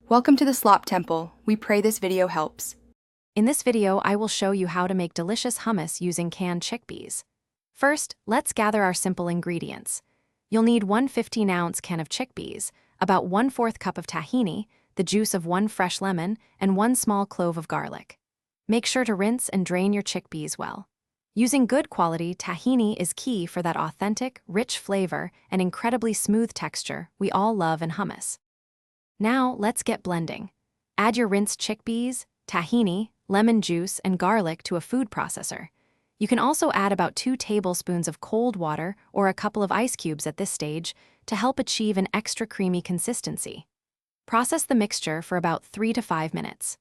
Welcome to the Slop Temple. We pray this video helps. In this video, I will show you how to make delicious hummus using canned chickpeas. First, let's gather our simple ingredients. You'll need one 15-ounce can of chickpeas, about 1/4 cup of tahini, the juice of 1 fresh lemon, and 1 small clove of garlic. Make sure to rinse and drain your chickpeas well. Using good quality tahini is key for that authentic, rich flavor and incredibly smooth texture we all love in hummus. Now, let's get blending. Add your rinsed chickpeas, tahini, lemon juice, and garlic to a food processor. You can also add about 2 tablespoons of cold water or a couple of ice cubes at this stage to help achieve an extra creamy consistency. Process the mixture for about 3 to 5 minutes.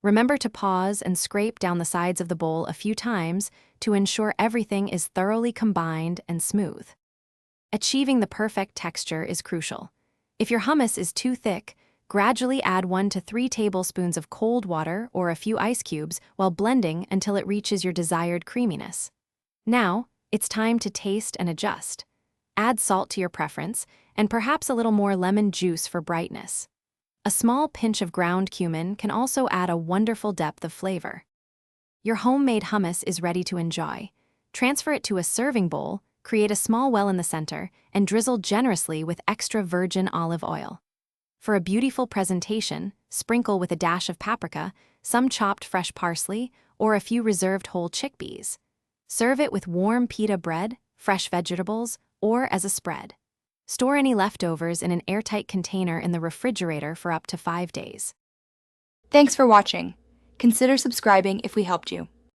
Remember to pause and scrape down the sides of the bowl a few times to ensure everything is thoroughly combined and smooth. Achieving the perfect texture is crucial. If your hummus is too thick, gradually add 1 to 3 tablespoons of cold water or a few ice cubes while blending until it reaches your desired creaminess. Now, it's time to taste and adjust. Add salt to your preference, and perhaps a little more lemon juice for brightness. A small pinch of ground cumin can also add a wonderful depth of flavor. Your homemade hummus is ready to enjoy. Transfer it to a serving bowl, create a small well in the center, and drizzle generously with extra virgin olive oil. For a beautiful presentation, sprinkle with a dash of paprika, some chopped fresh parsley, or a few reserved whole chickpeas. Serve it with warm pita bread, fresh vegetables, or as a spread. Store any leftovers in an airtight container in the refrigerator for up to 5 days. Thanks for watching. Consider subscribing if we helped you.